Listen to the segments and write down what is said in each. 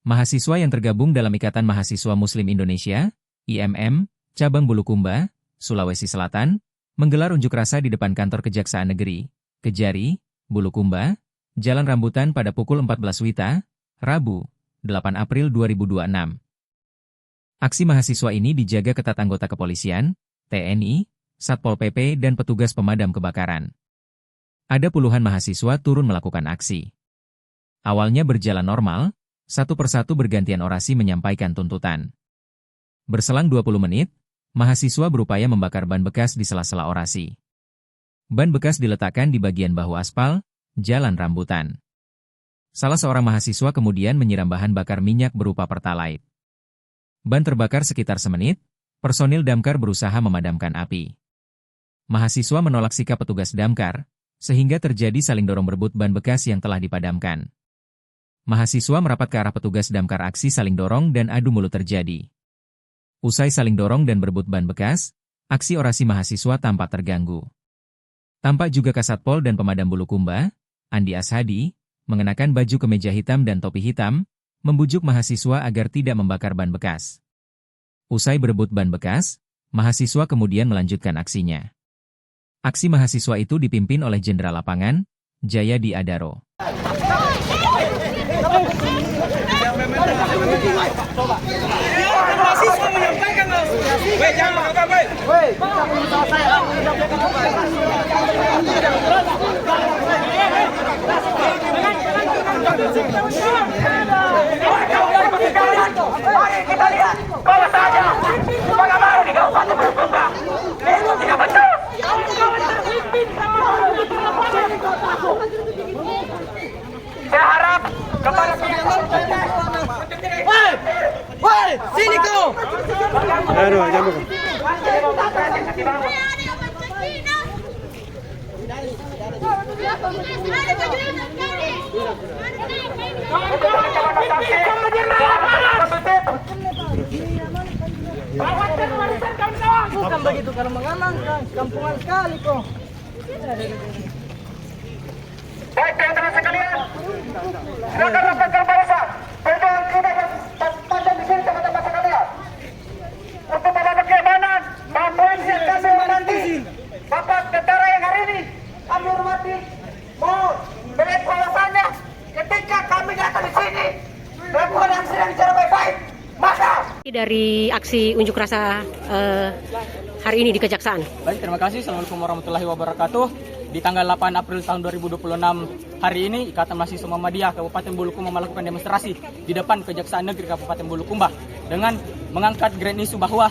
Mahasiswa yang tergabung dalam Ikatan Mahasiswa Muslim Indonesia, IMM, Cabang Bulukumba, Sulawesi Selatan, menggelar unjuk rasa di depan kantor Kejaksaan Negeri, Kejari, Bulukumba, Jalan Rambutan pada pukul 14 WITA, Rabu, 8 April 2026. Aksi mahasiswa ini dijaga ketat anggota kepolisian, TNI, Satpol PP dan petugas pemadam kebakaran. Ada puluhan mahasiswa turun melakukan aksi. Awalnya berjalan normal, satu persatu bergantian orasi menyampaikan tuntutan. Berselang 20 menit, mahasiswa berupaya membakar ban bekas di sela-sela orasi. Ban bekas diletakkan di bagian bahu aspal, jalan rambutan. Salah seorang mahasiswa kemudian menyiram bahan bakar minyak berupa pertalite. Ban terbakar sekitar semenit, personil damkar berusaha memadamkan api. Mahasiswa menolak sikap petugas damkar, sehingga terjadi saling dorong berebut ban bekas yang telah dipadamkan. Mahasiswa merapat ke arah petugas damkar, aksi saling dorong dan adu mulut terjadi. Usai saling dorong dan berebut ban bekas, aksi orasi mahasiswa tampak terganggu. Tampak juga Kasatpol dan pemadam Bulukumba, Andi Ashadi, mengenakan baju kemeja hitam dan topi hitam, membujuk mahasiswa agar tidak membakar ban bekas. Usai berebut ban bekas, mahasiswa kemudian melanjutkan aksinya. Aksi mahasiswa itu dipimpin oleh Jenderal Lapangan, Jayadi Adaro. Mahasiswa menyampaikan jangan melakukan mari kita lihat bahwasanya bagaimana di Kabupaten Bulukumba itu tidak betul. Saya harap kepada pihak sini kau. Aduh, jangan. Bukan begitu, kalau mengamankan kampungan sekali kok. Baik teman-teman sekalian, silakan rapatkan barisan. Pegang kita dan panjang di sini teman-teman sekalian. Untuk membantu keamanan, Pak Polisi yang kami menanti, Bapak Tentara yang hari ini kami hormati, mohon melihat bahwasannya ketika kami datang di sini, melakukan aksi yang secara baik-baik, maka dari aksi unjuk rasa hari ini di Kejaksaan. Baik, terima kasih. Assalamualaikum warahmatullahi wabarakatuh. Di tanggal 8 April tahun 2026 hari ini, Ikatan Mahasiswa Muhammadiyah Kabupaten Bulukumba melakukan demonstrasi di depan Kejaksaan Negeri Kabupaten Bulukumba dengan mengangkat grand isu bahwa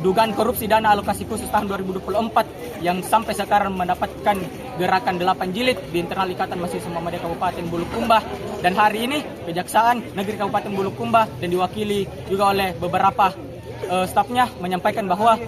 dugaan korupsi dana alokasi khusus tahun 2024 yang sampai sekarang mendapatkan gerakan 8 jilid di internal Ikatan Mahasiswa Muhammadiyah Kabupaten Bulukumba. Dan hari ini Kejaksaan Negeri Kabupaten Bulukumba dan diwakili juga oleh beberapa stafnya menyampaikan bahwa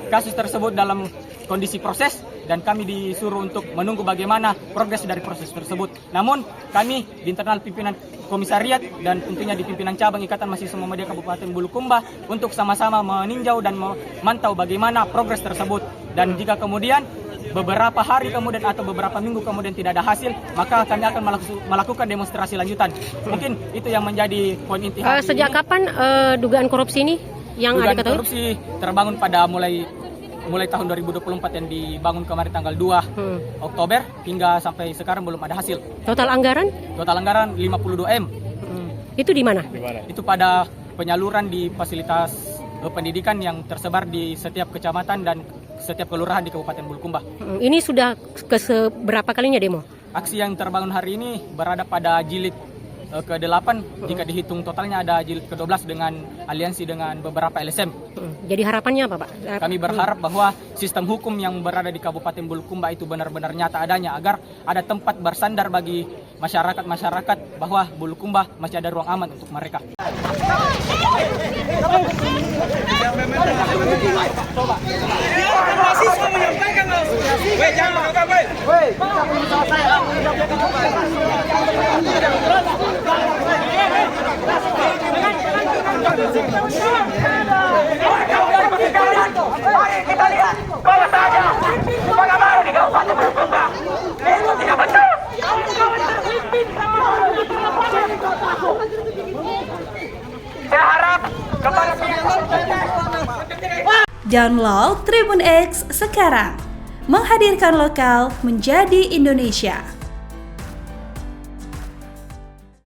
kasus tersebut dalam kondisi proses dan kami disuruh untuk menunggu bagaimana progres dari proses tersebut. Namun kami di internal pimpinan komisariat dan tentunya di pimpinan cabang Ikatan Mahasiswa Muhammadiyah Kabupaten Bulukumba untuk sama-sama meninjau dan memantau bagaimana progres tersebut. Dan jika kemudian beberapa hari kemudian atau beberapa minggu kemudian tidak ada hasil, maka kami akan melakukan demonstrasi lanjutan. Mungkin itu yang menjadi poin inti hari Sejak ini. kapan dugaan korupsi ini yang dugaan ada ketahui? Korupsi terbangun pada mulai tahun 2024 yang dibangun kemarin tanggal 2 Oktober hingga sampai sekarang belum ada hasil. Total anggaran? Total anggaran 52 M. Itu di mana? Itu pada penyaluran di fasilitas pendidikan yang tersebar di setiap kecamatan dan setiap kelurahan di Kabupaten Bulukumba. Ini sudah ke seberapa kalinya demo? Aksi yang terbangun hari ini berada pada jilid ke-8, jika dihitung totalnya ada jilid ke-12 dengan aliansi dengan beberapa LSM. Jadi harapannya apa, Pak? Kami berharap bahwa sistem hukum yang berada di Kabupaten Bulukumba itu benar-benar nyata adanya, agar ada tempat bersandar bagi masyarakat bahwa Bulukumba masih ada ruang aman untuk mereka. Mahasiswa menyampaikan jangan melakukan mari kita lihat bahwasanya bagaimana di Kabupaten Bulukumba itu tidak betul. kepada pihak otoritas. Download Tribun X sekarang. Menghadirkan lokal menjadi Indonesia.